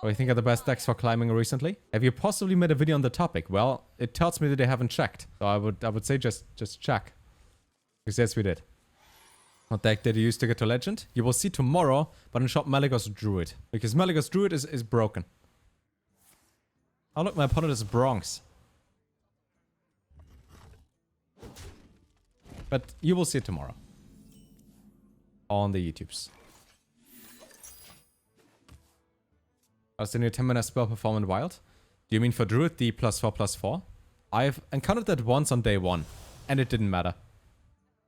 What do you think are the best decks for climbing recently? Have you possibly made a video on the topic? Well, it tells me that they haven't checked. So I would say just check. Because yes, we did. What deck did you use to get to Legend? You will see tomorrow, but in shop Malygos Druid. Because Malygos Druid is broken. Oh look, my opponent is Bronze. But you will see it tomorrow. On the YouTubes. How's the new 10-mana spell perform in Wild? Do you mean for Druid, the +4/+4? I've encountered that once on day 1, and it didn't matter.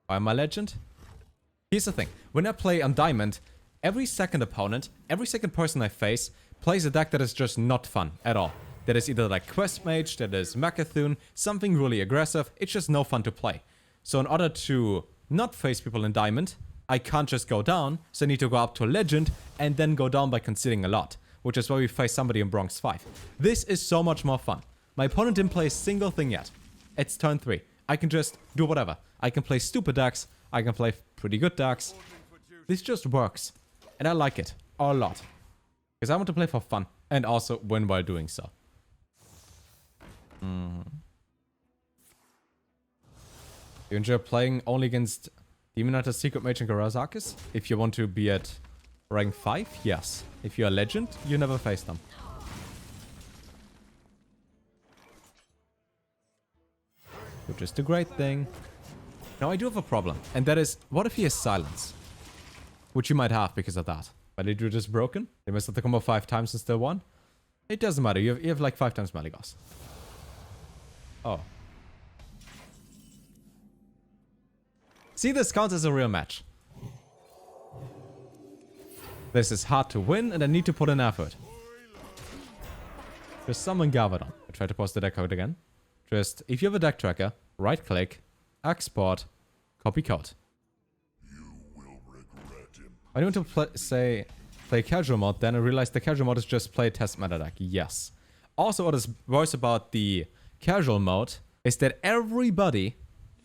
Why am I Legend? Here's the thing. When I play on Diamond, every second opponent, every second person I face, plays a deck that is just not fun at all. That is either like Quest Mage, that is Mechathune, something really aggressive. It's just no fun to play. So in order to not face people in Diamond, I can't just go down, so I need to go up to Legend, and then go down by conceding a lot. Which is why we face somebody in Bronze 5. This is so much more fun. My opponent didn't play a single thing yet. It's turn 3. I can just do whatever. I can play stupid decks. I can play pretty good decks. This just works. And I like it a lot. Because I want to play for fun. And also win while doing so. You enjoy playing only against Demon Hunter, Secret Mage, and Garazakis? If you want to be at rank 5, yes. If you're a Legend, you never face them. Which is the great thing. Now I do have a problem, and that is, what if he has Silence? Which you might have because of that. But they do this broken? They messed up the combo 5 times and still won? It doesn't matter, you have like 5 times Malygos. Oh. See, this counts as a real match. This is hard to win, and I need to put in effort. Just summon Galvadon. I try to post the deck code again. Just, if you have a deck tracker, right click, export, copy code. I want to play casual mode, then I realized the casual mode is just play test meta deck. Yes. Also, what is worse about the casual mode is that everybody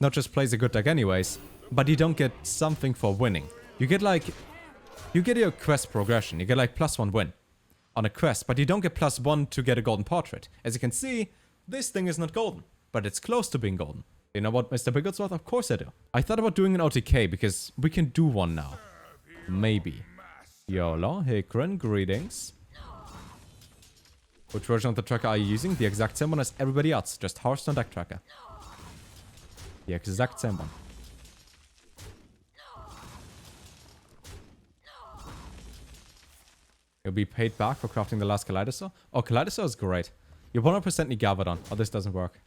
not just plays a good deck anyways, but you don't get something for winning. You get like... You get your quest progression. You get like +1 win on a quest, but you don't get +1 to get a golden portrait. As you can see, this thing is not golden, but it's close to being golden. You know what, Mr. Bigglesworth? Of course I do. I thought about doing an OTK because we can do one now. Maybe. YOLO, Hikrin, greetings. Which version of the tracker are you using? The exact same one as everybody else, just Hearthstone deck tracker. The exact same one. You'll be paid back for crafting the last Kaleidosaur. Oh, Kaleidosaur is great. You 100% need Galvadon, or this doesn't work.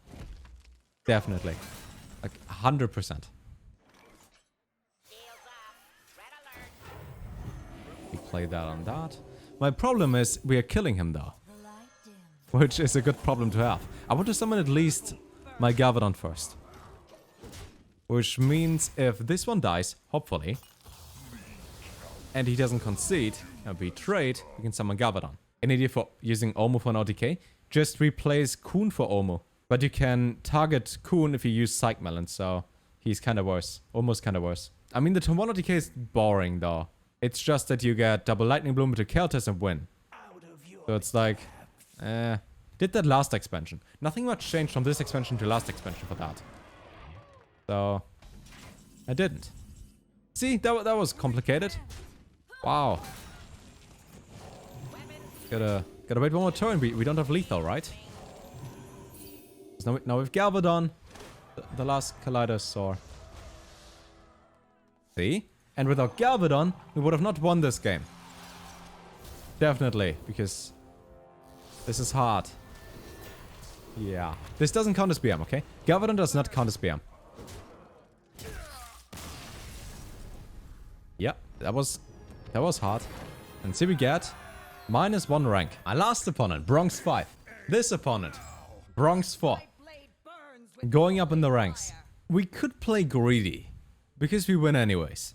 Definitely. Like, 100%. We play that on that. My problem is, we are killing him though. Which is a good problem to have. I want to summon at least my Galvadon first. Which means if this one dies, hopefully, and he doesn't concede, or be trade, we can summon Galvadon. An idea for using Omu for an OTK? Just replace Kuhn for Omu. But you can target Kuhn if you use Psych Melon, so he's kind of worse. Almost kind of worse. I mean, the turn 1 OTK is boring though. It's just that you get double Lightning Bloom to Keltis and win. So it's like, did that last expansion. Nothing much changed from this expansion to last expansion for that. So, I didn't. See, that was complicated. Wow. Gotta wait one more turn. We don't have lethal, right? Now with Galvadon, the last Kaleidosaur. See? And without Galvadon, we would have not won this game. Definitely, because this is hard. Yeah. This doesn't count as BM, okay? Galvadon does not count as BM. Yeah, that was hard. And see we get -1 rank. My last opponent, Bronze 5. This opponent, Bronze 4. Going up in the ranks. We could play greedy, because we win anyways.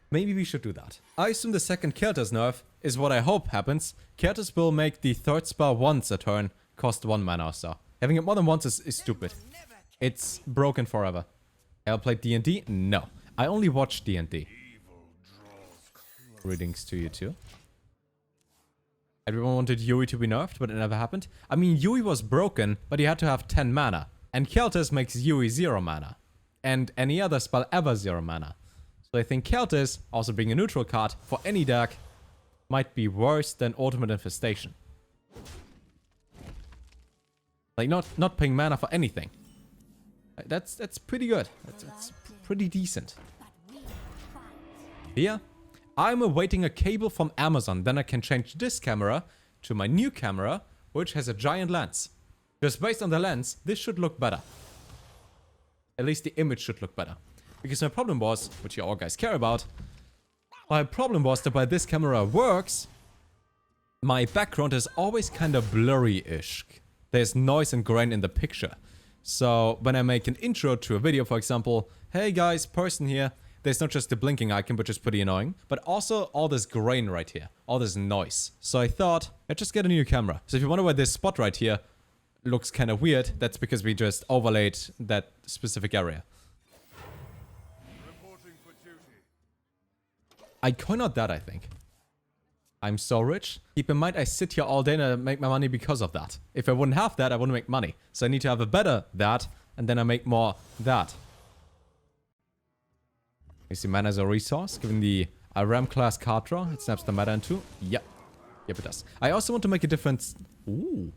Maybe we should do that. I assume the second Keltis nerf is what I hope happens. Keltis will make the third spell once a turn cost 1 mana or so. Having it more than once is stupid. It's broken forever. I'll play D&D? No. I only watch D&D. Greetings to you too. Everyone wanted Yui to be nerfed, but it never happened. I mean, Yui was broken, but he had to have 10 mana. And Keltis makes Yui 0 mana. And any other spell ever 0 mana. So I think Keltis, also being a neutral card for any deck, might be worse than Ultimate Infestation. Like, not paying mana for anything. That's pretty good. That's pretty decent. Here, I'm awaiting a cable from Amazon. Then I can change this camera to my new camera, which has a giant lens. Just based on the lens, this should look better. At least the image should look better. Because my problem was, which you all guys care about, my problem was that while this camera works, my background is always kind of blurry-ish. There's noise and grain in the picture. So when I make an intro to a video, for example, hey guys, person here, there's not just the blinking icon, which is pretty annoying, but also all this grain right here, all this noise. So I thought, let's just get a new camera. So if you wonder why this spot right here looks kind of weird, that's because we just overlaid that specific area. I coin out that, I think. I'm so rich. Keep in mind, I sit here all day and I make my money because of that. If I wouldn't have that, I wouldn't make money. So I need to have a better that, and then I make more that. You see mana as a resource. Given the RAM class card draw, it snaps the mana into. Yep. Yep, it does. I also want to make a different... Ooh.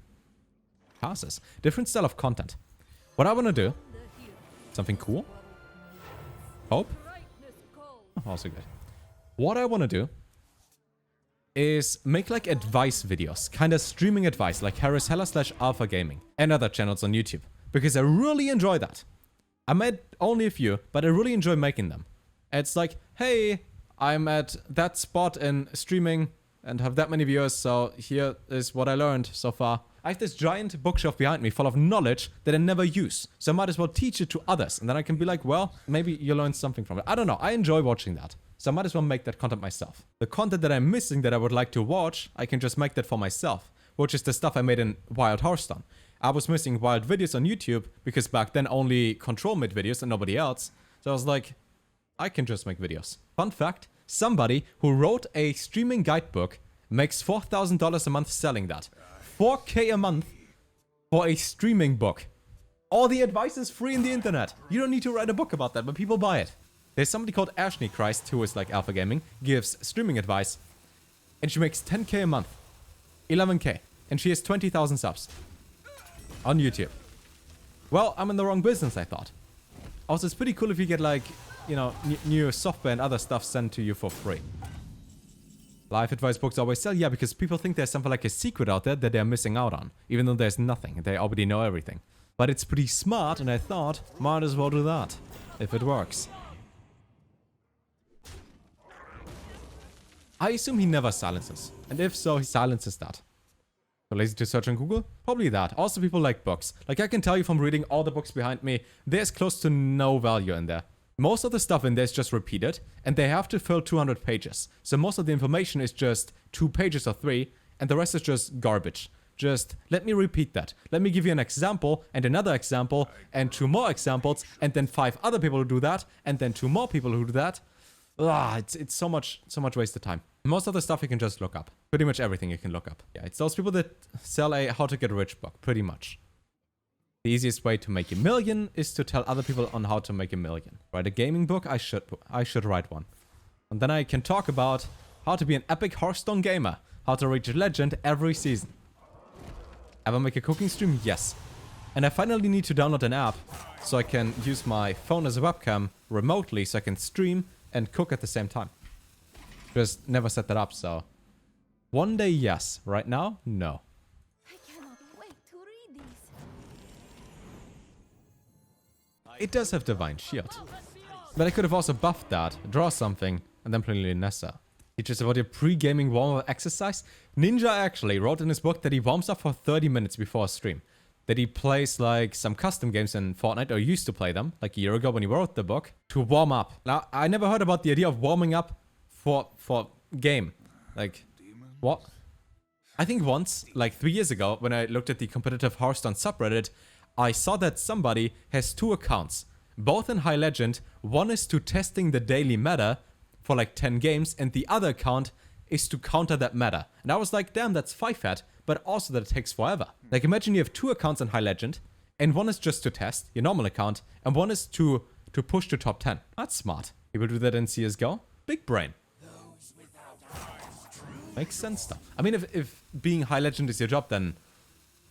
Passes. Different style of content. What I want to do... Something cool. Hope. Oh, also good. What I want to do is make like advice videos, kind of streaming advice, like Harris Heller / Alpha Gaming and other channels on YouTube, because I really enjoy that. I made only a few, but I really enjoy making them. It's like, hey, I'm at that spot in streaming and have that many viewers, so here is what I learned so far. I have this giant bookshelf behind me full of knowledge that I never use, so I might as well teach it to others, and then I can be like, well, maybe you learned something from it. I don't know, I enjoy watching that. So I might as well make that content myself. The content that I'm missing that I would like to watch, I can just make that for myself, which is the stuff I made in Wild Hearthstone. I was missing wild videos on YouTube because back then only Control made videos and nobody else. So I was like, I can just make videos. Fun fact, somebody who wrote a streaming guidebook makes $4,000 a month selling that. 4K a month for a streaming book. All the advice is free in the internet. You don't need to write a book about that, but people buy it. There's somebody called Ashley Christ, who is like Alpha Gaming, gives streaming advice, and she makes 10K a month. 11K. And she has 20,000 subs. On YouTube. Well, I'm in the wrong business, I thought. Also, it's pretty cool if you get like, you know, new software and other stuff sent to you for free. Life advice books always sell, yeah, because people think there's something like a secret out there that they're missing out on. Even though there's nothing, they already know everything. But it's pretty smart, and I thought, might as well do that. If it works. I assume he never silences. And if so, he silences that. So lazy to search on Google? Probably that. Also, people like books. Like, I can tell you from reading all the books behind me, there's close to no value in there. Most of the stuff in there is just repeated, and they have to fill 200 pages. So most of the information is just 2 pages or 3, and the rest is just garbage. Just, let me repeat that. Let me give you an example, and another example, and 2 more examples, and then 5 other people who do that, and then 2 more people who do that. It's so much wasted time. Most of the stuff you can just look up. Pretty much everything you can look up. Yeah, it's those people that sell a how to get rich book, pretty much. The easiest way to make $1 million is to tell other people on how to make $1 million. Write a gaming book? I should write one. And then I can talk about how to be an epic Hearthstone gamer. How to reach legend every season. Ever make a cooking stream? Yes. And I finally need to download an app so I can use my phone as a webcam remotely so I can stream and cook at the same time. Just never set that up, so... One day, yes. Right now, no. I cannot wait to read these. It does have Divine Shield. But I could have also buffed that, draw something, and then play Nessa. Teaches about your pre-gaming warm-up exercise. Ninja actually wrote in his book that he warms up for 30 minutes before a stream. That he plays like some custom games in Fortnite, or used to play them, like a year ago when he wrote the book, to warm up. Now, I never heard about the idea of warming up for game. Like, what? I think once, like 3 years ago, when I looked at the competitive Hearthstone subreddit, I saw that somebody has 2 accounts, both in High Legend. One is to testing the daily meta for like 10 games, and the other account is to counter that meta. And I was like, damn, that's 5-fat, but also that it takes forever. Like, imagine you have 2 accounts in High Legend, and one is just to test, your normal account, and one is to push to top 10. That's smart. People do that in CSGO. Big brain. Makes sense though. I mean, if being High Legend is your job, then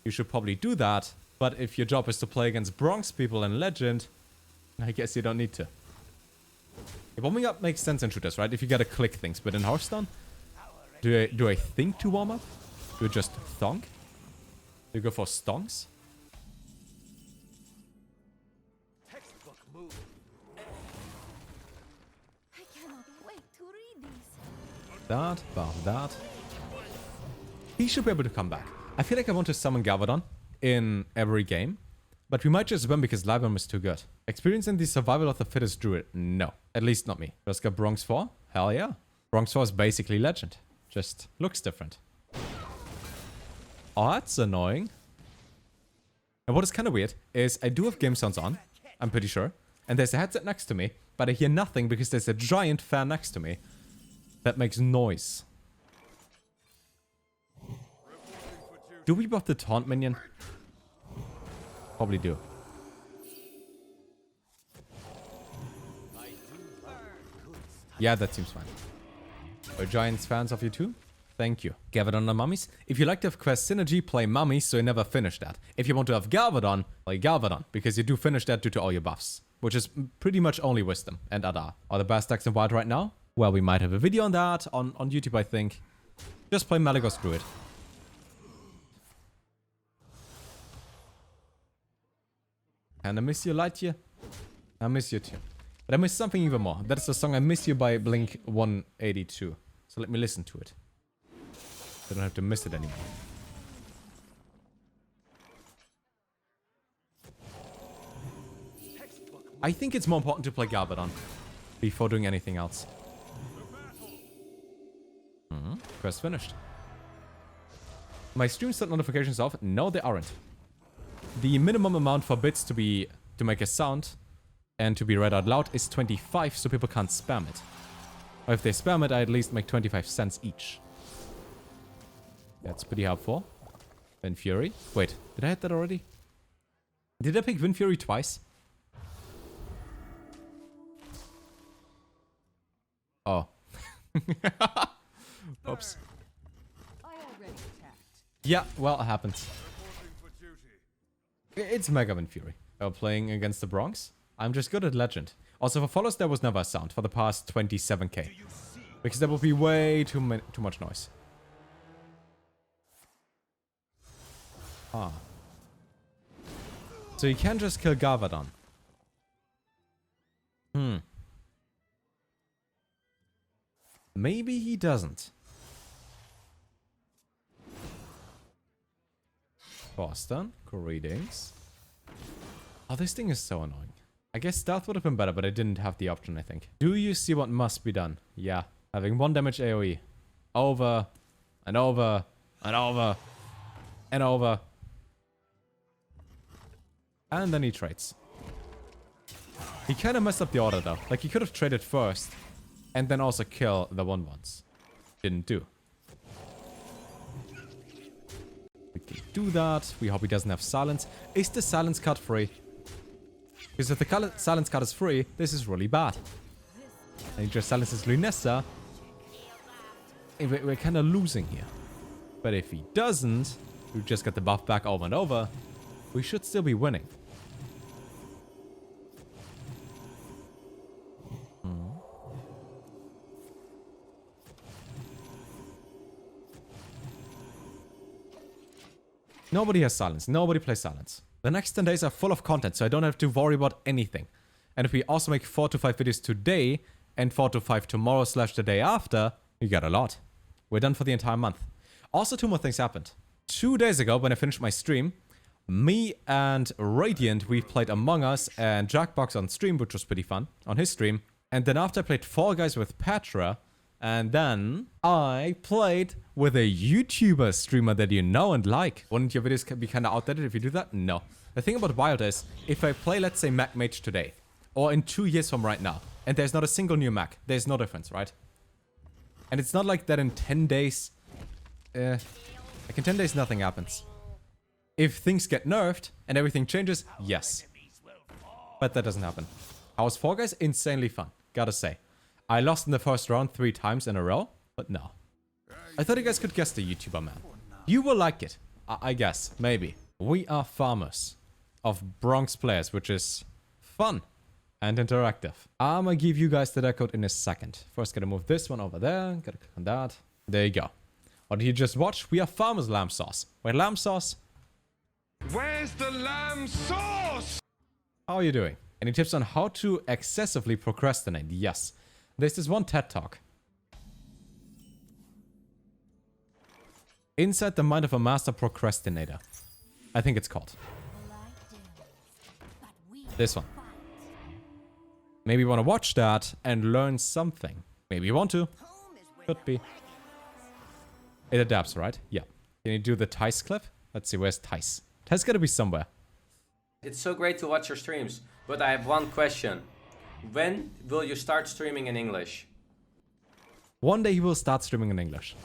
you should probably do that. But if your job is to play against Bronx people in Legend, I guess you don't need to. Warming up makes sense in shooters, right? If you gotta click things. But in Hearthstone, do I think to warm up? Do I just thonk? Do you go for stonks? Textbook move. I cannot wait to read these. That. He should be able to come back. I feel like I want to summon Galvadon in every game. But we might just win because Libram is too good. Experiencing the survival of the fittest druid? No. At least not me. Just got Bronx 4? Hell yeah. Bronx 4 is basically Legend. Just looks different. Oh, that's annoying. And what is kind of weird is I do have game sounds on. I'm pretty sure. And there's a headset next to me. But I hear nothing because there's a giant fan next to me that makes noise. Do we buff the taunt minion? Probably do. Yeah, that seems fine. Are Giants fans of you too? Thank you. Galvadon and Mummies. If you like to have quest synergy, play Mummies so you never finish that. If you want to have Galvadon, play Galvadon, because you do finish that due to all your buffs. Which is pretty much only Wisdom and Adar. Are the best decks in Wild right now? Well, we might have a video on that on YouTube, I think. Just play Malygos Druid. And I miss you, Lightyear. I miss you too. But I miss something even more. That is the song I Miss You by Blink 182. So let me listen to it. I don't have to miss it anymore. I think it's more important to play Galvadon before doing anything else. Quest finished. My stream set notifications off? No, they aren't. The minimum amount for bits to make a sound and to be read out loud is 25, so people can't spam it. Or if they spam it, I at least make 25 cents each. That's pretty helpful. Wind Fury. Wait, did I hit that already? Did I pick Wind Fury twice? Oh. Oops. Yeah, well, it happens. It's Mega Wind Fury. Playing against the Bronx. I'm just good at Legend. Also, for follows, there was never a sound for the past 27k. Because there would be way too much noise. Ah. So you can just kill Galvadon. Maybe he doesn't. Boston, greetings. Oh, this thing is so annoying. I guess stealth would have been better, but I didn't have the option, I think. Do you see what must be done? Yeah. Having 1 damage AoE. Over. And over. And over. And over. And then he trades. He kind of messed up the order, though. Like, he could have traded first. And then also kill the 1/1s. Didn't do. We can do that. We hope he doesn't have silence. Is the silence card free? Because if the silence card is free, this is really bad. And he just silences Lunessa. We're kind of losing here. But if he doesn't, we just get the buff back over and over. We should still be winning. Nobody has silence. Nobody plays silence. The next 10 days are full of content, so I don't have to worry about anything. And if we also make 4 to 5 videos today, and 4 to 5 tomorrow / the day after, we got a lot. We're done for the entire month. Also, 2 more things happened. 2 days ago, when I finished my stream, me and Radiant, we played Among Us and Jackbox on stream, which was pretty fun, on his stream. And then after I played Fall Guys with Patra, and then I played with a YouTuber streamer that you know and like. Wouldn't your videos be kind of outdated if you do that? No. The thing about Wild is, if I play, let's say, Mac Mage today, or in 2 years from right now, and there's not a single new Mac, there's no difference, right? And it's not like that in 10 days... like in 10 days nothing happens. If things get nerfed and everything changes, yes. But that doesn't happen. House Fall Guys, insanely fun, gotta say. I lost in the first round 3 times in a row, but no. I thought you guys could guess the YouTuber, man. You will like it, I guess, maybe. We are farmers of Bronx players, which is fun and interactive. I'm gonna give you guys the deck code in a second. First, gotta move this one over there. Gotta click on that. There you go. What did you just watch? We are farmers lamb sauce. Wait, lamb sauce? Where's the lamb sauce? How are you doing? Any tips on how to excessively procrastinate? Yes. There's this one TED Talk. Inside the Mind of a Master Procrastinator. I think it's called. This one. Maybe you want to watch that and learn something. Maybe you want to. Could be. It adapts, right? Yeah. Can you do the Tice clip? Let's see, where's Tice? Tice gotta be somewhere. It's so great to watch your streams, but I have one question. When will you start streaming in English? One day he will start streaming in English.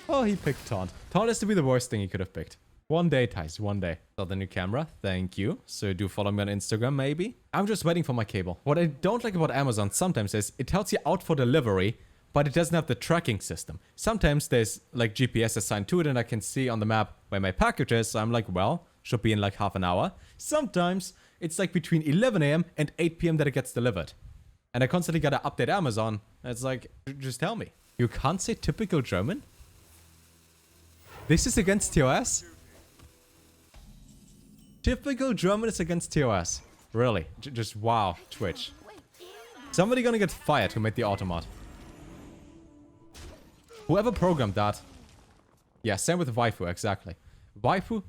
Oh, he picked Taunt. Taunt has to be the worst thing he could have picked. One day, Tice, one day. So the new camera, thank you. So do follow me on Instagram, maybe? I'm just waiting for my cable. What I don't like about Amazon sometimes is it tells you out for delivery, but it doesn't have the tracking system. Sometimes there's like GPS assigned to it and I can see on the map where my package is. So I'm like, well, should be in like half an hour. Sometimes it's like between 11 AM and 8 PM that it gets delivered. And I constantly gotta update Amazon. It's like, just tell me. You can't say typical German? This is against TOS? Typical German is against TOS. Really? Just wow, Twitch. Somebody gonna get fired who made the automat. Whoever programmed that. Yeah, same with waifu, exactly. Waifu?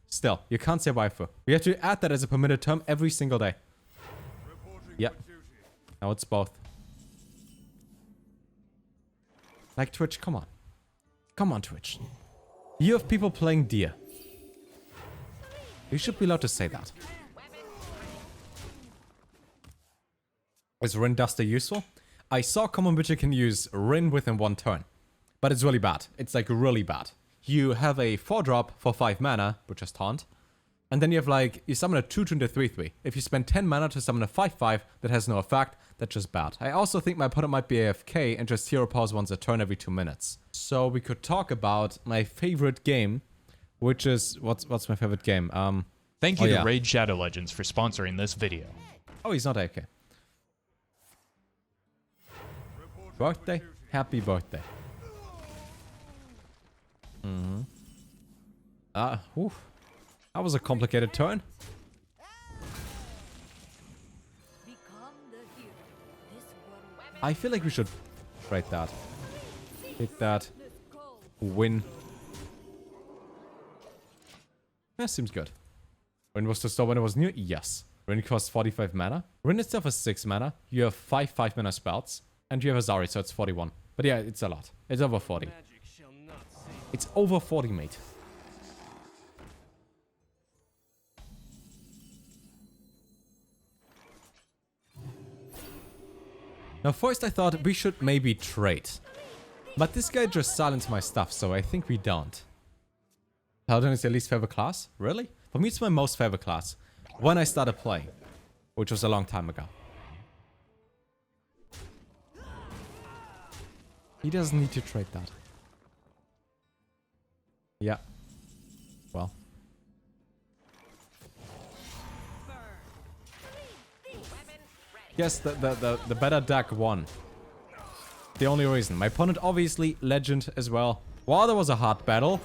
Still, you can't say waifu. We have to add that as a permitted term every single day. Yep. Now it's both. Like Twitch, come on. Come on, Twitch. You have people playing deer. You should be allowed to say that. Is Rin Duster useful? I saw common which you can use Rin within 1 turn. But it's really bad. It's like really bad. You have a 4-drop for 5 mana, which is Taunt. And then you have like, you summon a 2-2 into 3-3. If you spend 10 mana to summon a 5-5, that has no effect. That's just bad. I also think my opponent might be AFK and just hero pause once a turn every 2 minutes. So we could talk about my favorite game, which is, what's my favorite game? Thank you to Raid Shadow Legends for sponsoring this video. Oh, he's not AFK. Birthday? Happy birthday. That was a complicated turn. I feel like we should trade that. Hit that. Win. That seems good. Rin was to store when it was new? Yes. Rin costs 45 mana. Rin itself has 6 mana. You have 5 5-mana spells. And you have a Zari, so it's 41. But yeah, it's a lot. It's over 40. It's over 40, mate. Now first I thought we should maybe trade. But this guy just silenced my stuff, so I think we don't. Paladin is your least favorite class? Really? For me it's my most favorite class. When I started playing. Which was a long time ago. He doesn't need to trade that. Yeah. Well. Yes, the better deck won. The only reason. My opponent obviously legend as well. Wow, that was a hard battle.